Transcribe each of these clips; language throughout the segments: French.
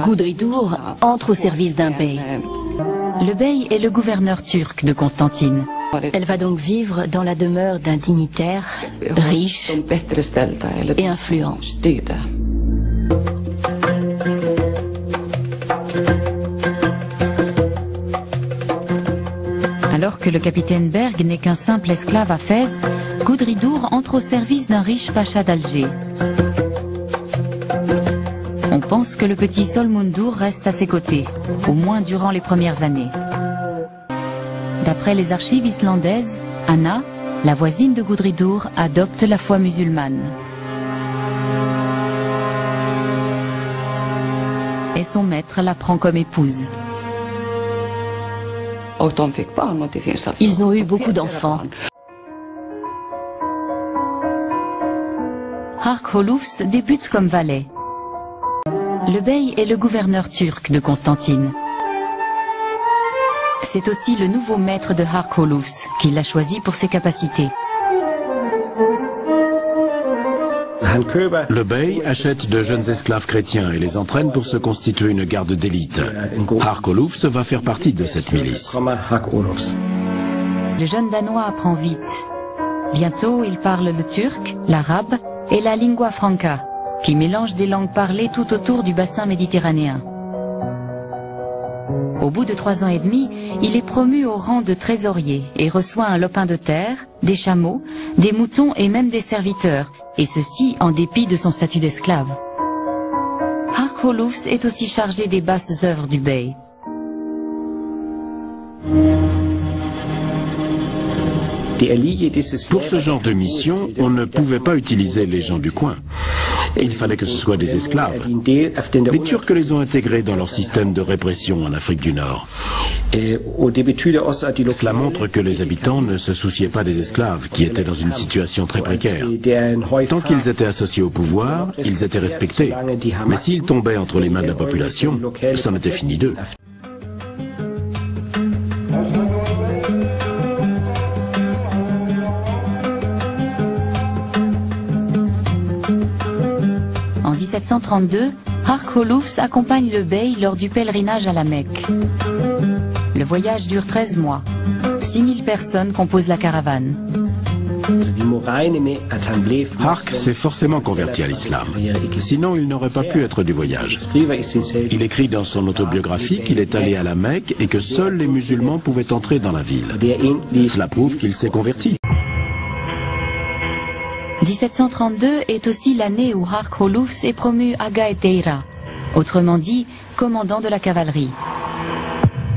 Gudridur entre au service d'un bey. Le bey est le gouverneur turc de Constantine. Elle va donc vivre dans la demeure d'un dignitaire riche et influent. Alors que le capitaine Berg n'est qu'un simple esclave à Fès, Gudridur entre au service d'un riche pacha d'Alger. On pense que le petit Solmundur reste à ses côtés, au moins durant les premières années. D'après les archives islandaises, Anna, la voisine de Gudridur, adopte la foi musulmane. Et son maître la prend comme épouse. Ils ont eu beaucoup d'enfants. Harkholoufs débute comme valet. Le bey est le gouverneur turc de Constantine. C'est aussi le nouveau maître de Harkholoufs, qui l'a choisi pour ses capacités. Le bey achète de jeunes esclaves chrétiens et les entraîne pour se constituer une garde d'élite. Harkholoufs va faire partie de cette milice. Le jeune Danois apprend vite. Bientôt, il parle le turc, l'arabe et la lingua franca, qui mélange des langues parlées tout autour du bassin méditerranéen. Au bout de 3 ans et demi, il est promu au rang de trésorier et reçoit un lopin de terre, des chameaux, des moutons et même des serviteurs, et ceci en dépit de son statut d'esclave. Harkholoufs est aussi chargé des basses œuvres du bey. Pour ce genre de mission, on ne pouvait pas utiliser les gens du coin. Il fallait que ce soient des esclaves. Les Turcs les ont intégrés dans leur système de répression en Afrique du Nord. Cela montre que les habitants ne se souciaient pas des esclaves, qui étaient dans une situation très précaire. Tant qu'ils étaient associés au pouvoir, ils étaient respectés. Mais s'ils tombaient entre les mains de la population, c'en était fini d'eux. En 1732, Harkholoufs accompagne le bey lors du pèlerinage à la Mecque. Le voyage dure 13 mois. 6000 personnes composent la caravane. Hark s'est forcément converti à l'islam. Sinon, il n'aurait pas pu être du voyage. Il écrit dans son autobiographie qu'il est allé à la Mecque et que seuls les musulmans pouvaient entrer dans la ville. Cela prouve qu'il s'est converti. 1732 est aussi l'année où Harkholoufs est promu Agaeteira, autrement dit, commandant de la cavalerie.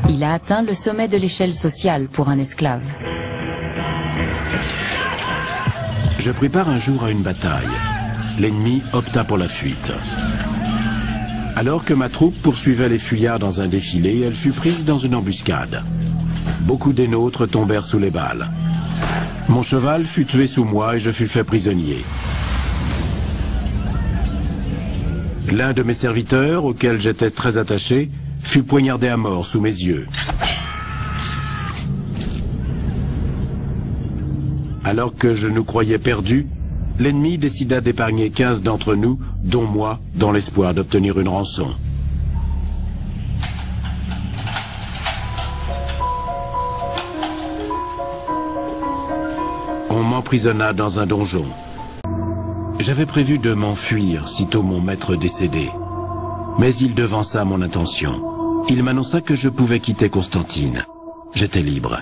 Il a atteint le sommet de l'échelle sociale pour un esclave. Je pris part un jour à une bataille. L'ennemi opta pour la fuite. Alors que ma troupe poursuivait les fuyards dans un défilé, elle fut prise dans une embuscade. Beaucoup des nôtres tombèrent sous les balles. Mon cheval fut tué sous moi et je fus fait prisonnier. L'un de mes serviteurs, auquel j'étais très attaché, fut poignardé à mort sous mes yeux. Alors que je nous croyais perdus, l'ennemi décida d'épargner 15 d'entre nous, dont moi, dans l'espoir d'obtenir une rançon. On m'emprisonna dans un donjon. J'avais prévu de m'enfuir sitôt mon maître décédé. Mais il devança mon intention. Il m'annonça que je pouvais quitter Constantine. J'étais libre.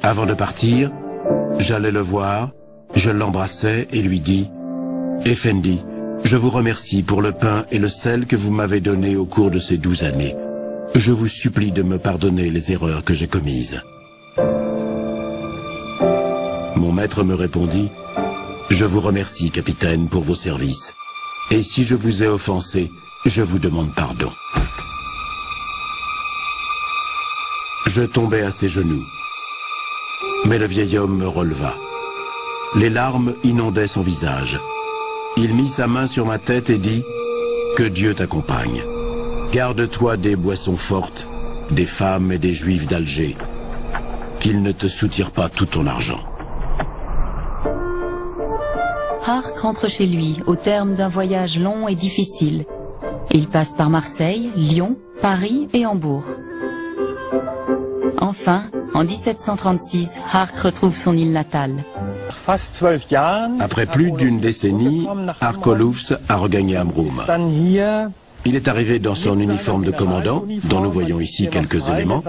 Avant de partir, j'allais le voir, je l'embrassai et lui dis « Effendi, je vous remercie pour le pain et le sel que vous m'avez donné au cours de ces 12 années. Je vous supplie de me pardonner les erreurs que j'ai commises. » Mon maître me répondit « Je vous remercie, capitaine, pour vos services. Et si je vous ai offensé, je vous demande pardon. » Je tombai à ses genoux. Mais le vieil homme me releva. Les larmes inondaient son visage. Il mit sa main sur ma tête et dit « Que Dieu t'accompagne. Garde-toi des boissons fortes, des femmes et des juifs d'Alger. Qu'ils ne te soutirent pas tout ton argent. » Hark rentre chez lui au terme d'un voyage long et difficile. Il passe par Marseille, Lyon, Paris et Hambourg. Enfin, en 1736, Hark retrouve son île natale. Après plus d'une décennie, Hark Holoufs a regagné Amrum. Il est arrivé dans son uniforme de commandant, dont nous voyons ici quelques éléments.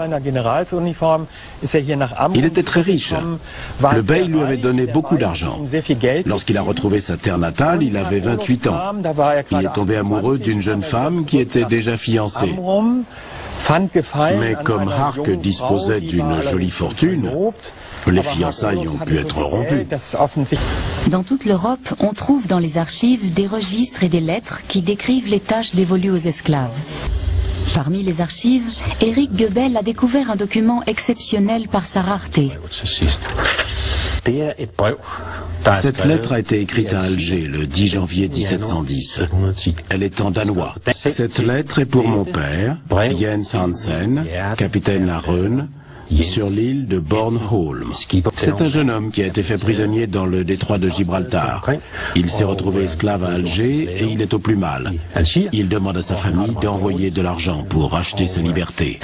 Il était très riche. Le bey lui avait donné beaucoup d'argent. Lorsqu'il a retrouvé sa terre natale, il avait 28 ans. Il est tombé amoureux d'une jeune femme qui était déjà fiancée. Mais comme Hark disposait d'une jolie fortune, les fiançailles ont pu être rompues. Dans toute l'Europe, on trouve dans les archives des registres et des lettres qui décrivent les tâches dévolues aux esclaves. Parmi les archives, Éric Goebel a découvert un document exceptionnel par sa rareté. Cette lettre a été écrite à Alger le 10 janvier 1710. Elle est en danois. Cette lettre est pour mon père, Jens Hansen, capitaine à Rhône, sur l'île de Bornholm. C'est un jeune homme qui a été fait prisonnier dans le détroit de Gibraltar. Il s'est retrouvé esclave à Alger et il est au plus mal. Il demande à sa famille d'envoyer de l'argent pour racheter sa liberté.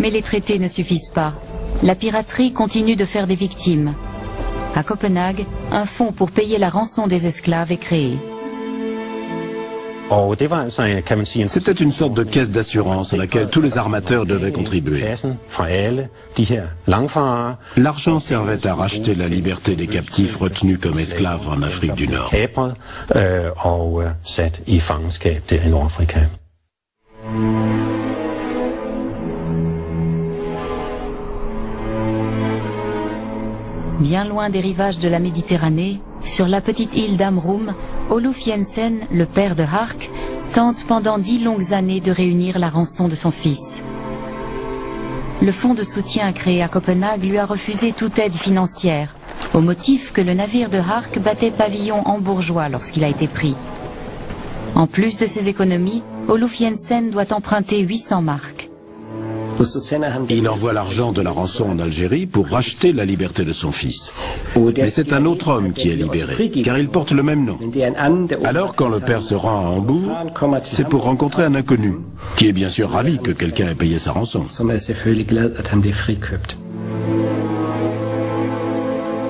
Mais les traités ne suffisent pas. La piraterie continue de faire des victimes. À Copenhague, un fonds pour payer la rançon des esclaves est créé. C'était une sorte de caisse d'assurance à laquelle tous les armateurs devaient contribuer. L'argent servait à racheter la liberté des captifs retenus comme esclaves en Afrique du Nord. Bien loin des rivages de la Méditerranée, sur la petite île d'Amrum, Oluf Jensen, le père de Hark, tente pendant 10 longues années de réunir la rançon de son fils. Le fonds de soutien créé à Copenhague lui a refusé toute aide financière, au motif que le navire de Hark battait pavillon hambourgeois lorsqu'il a été pris. En plus de ses économies, Oluf Jensen doit emprunter 800 marks. Il envoie l'argent de la rançon en Algérie pour racheter la liberté de son fils. Mais c'est un autre homme qui est libéré, car il porte le même nom. Alors, quand le père se rend à Hambourg, c'est pour rencontrer un inconnu, qui est bien sûr ravi que quelqu'un ait payé sa rançon.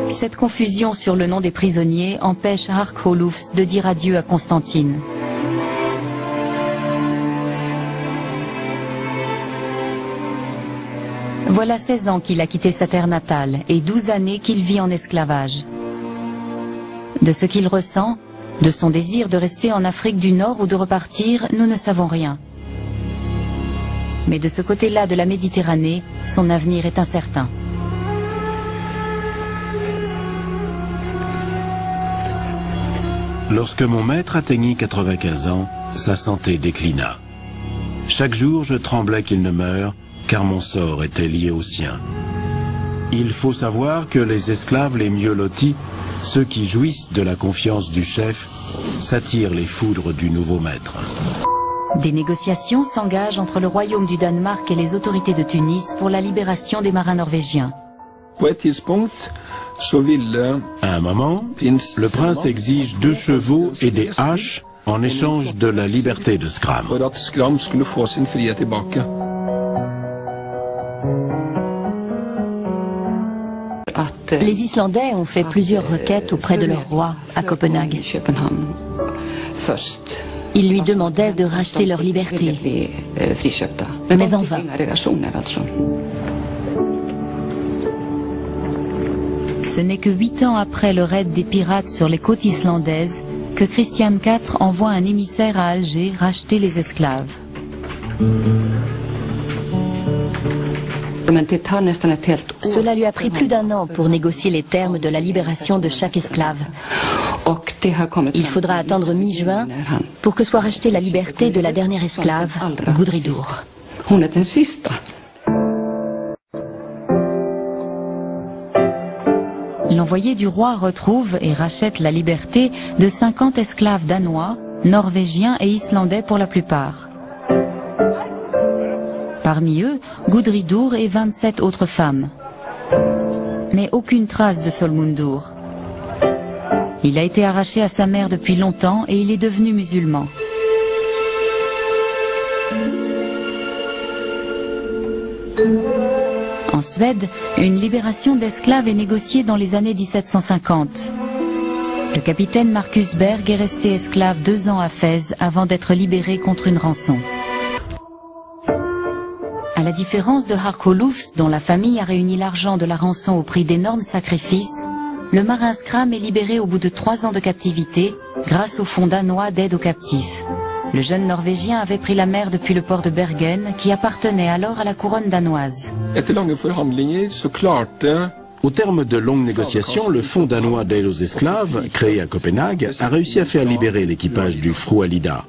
Cette confusion sur le nom des prisonniers empêche Hark Holoufs de dire adieu à Constantine. Voilà 16 ans qu'il a quitté sa terre natale et 12 années qu'il vit en esclavage. De ce qu'il ressent, de son désir de rester en Afrique du Nord ou de repartir, nous ne savons rien. Mais de ce côté-là de la Méditerranée, son avenir est incertain. Lorsque mon maître atteignit 95 ans, sa santé déclina. Chaque jour, je tremblais qu'il ne meure, car mon sort était lié au sien. Il faut savoir que les esclaves les mieux lotis, ceux qui jouissent de la confiance du chef, s'attirent les foudres du nouveau maître. Des négociations s'engagent entre le royaume du Danemark et les autorités de Tunis pour la libération des marins norvégiens. À un moment, le prince exige 2 chevaux et des haches en échange de la liberté de Skram. Les Islandais ont fait plusieurs requêtes auprès de leur roi à Copenhague. Ils lui demandaient de racheter leur liberté, mais en vain. Ce n'est que 8 ans après le raid des pirates sur les côtes islandaises que Christian IV envoie un émissaire à Alger racheter les esclaves. Cela lui a pris plus d'1 an pour négocier les termes de la libération de chaque esclave. Il faudra attendre mi-juin pour que soit rachetée la liberté de la dernière esclave, Gudridur. L'envoyé du roi retrouve et rachète la liberté de 50 esclaves danois, norvégiens et islandais pour la plupart. Parmi eux, Gudridur et 27 autres femmes. Mais aucune trace de Solmundur. Il a été arraché à sa mère depuis longtemps et il est devenu musulman. En Suède, une libération d'esclaves est négociée dans les années 1750. Le capitaine Marcus Berg est resté esclave 2 ans à Fès avant d'être libéré contre une rançon. À la différence de Harkolufs, dont la famille a réuni l'argent de la rançon au prix d'énormes sacrifices, le marin Skram est libéré au bout de 3 ans de captivité grâce au fonds danois d'aide aux captifs. Le jeune Norvégien avait pris la mer depuis le port de Bergen, qui appartenait alors à la couronne danoise. Au terme de longues négociations, le Fonds danois d'aide aux esclaves, créé à Copenhague, a réussi à faire libérer l'équipage du Fru Alida.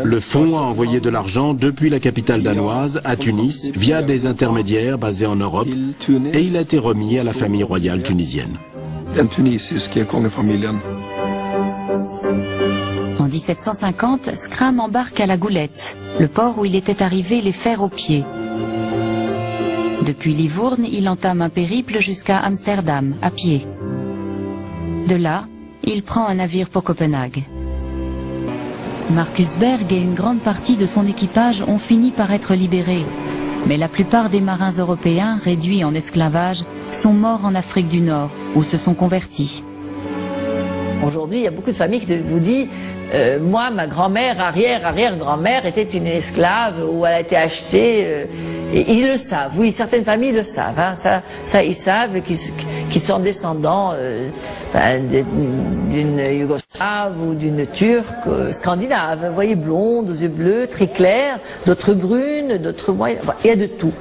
Le fonds a envoyé de l'argent depuis la capitale danoise à Tunis via des intermédiaires basés en Europe et il a été remis à la famille royale tunisienne. En 1750, Skram embarque à la Goulette, le port où il était arrivé les fers aux pieds. Depuis Livourne, il entame un périple jusqu'à Amsterdam, à pied. De là, il prend un navire pour Copenhague. Marcus Berg et une grande partie de son équipage ont fini par être libérés. Mais la plupart des marins européens, réduits en esclavage, sont morts en Afrique du Nord, ou se sont convertis. Aujourd'hui, il y a beaucoup de familles qui vous disent moi, ma grand-mère, arrière-grand-mère était une esclave ou elle a été achetée. Et ils le savent, oui, certaines familles le savent. Hein, ça, ils savent qu'ils sont descendants d'une Yougoslave ou d'une Turque scandinave. Vous voyez, blonde, aux yeux bleus, très clairs, d'autres brunes, d'autres moyennes. Il y a de tout.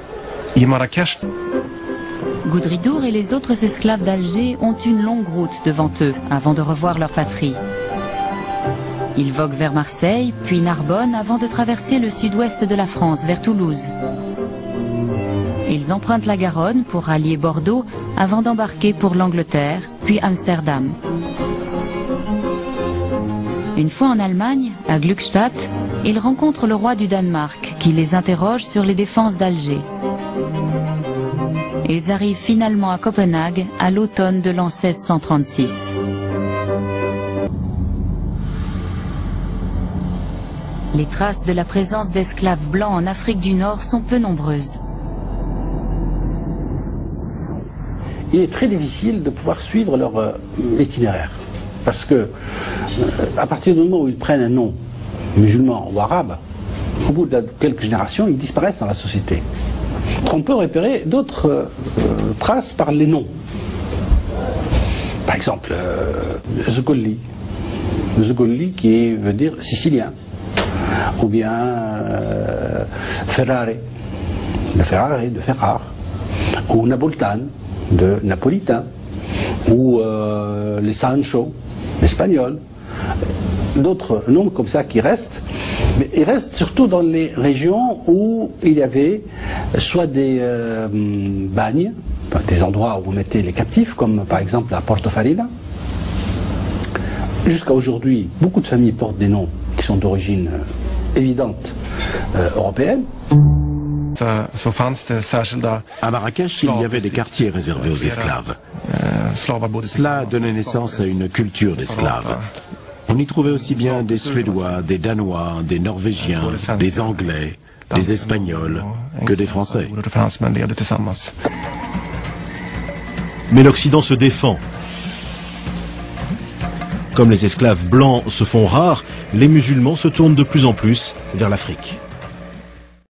Gudridur et les autres esclaves d'Alger ont une longue route devant eux avant de revoir leur patrie. Ils voguent vers Marseille, puis Narbonne avant de traverser le sud-ouest de la France vers Toulouse. Ils empruntent la Garonne pour rallier Bordeaux avant d'embarquer pour l'Angleterre, puis Amsterdam. Une fois en Allemagne, à Glückstadt, ils rencontrent le roi du Danemark qui les interroge sur les défenses d'Alger. Ils arrivent finalement à Copenhague à l'automne de l'an 1636. Les traces de la présence d'esclaves blancs en Afrique du Nord sont peu nombreuses. Il est très difficile de pouvoir suivre leur itinéraire. Parce que, à partir du moment où ils prennent un nom musulman ou arabe, au bout de quelques générations, ils disparaissent dans la société. On peut repérer d'autres traces par les noms. Par exemple, Zgolli. Zgolli qui veut dire sicilien. Ou bien Ferrare, de Ferrare, de Ferrar. Ou Napolitan, de napolitain. Ou les Sancho, l'espagnol. D'autres noms comme ça qui restent. Mais ils restent surtout dans les régions où il y avait soit des bagnes, des endroits où on mettait les captifs, comme par exemple à Portofarina. Jusqu'à aujourd'hui, beaucoup de familles portent des noms qui sont d'origine évidente européenne. À Marrakech, il y avait des quartiers réservés aux esclaves. Cela donnait naissance à une culture d'esclaves. On y trouvait aussi bien des Suédois, des Danois, des Norvégiens, des Anglais, des Espagnols que des Français. Mais l'Occident se défend. Comme les esclaves blancs se font rares, les musulmans se tournent de plus en plus vers l'Afrique.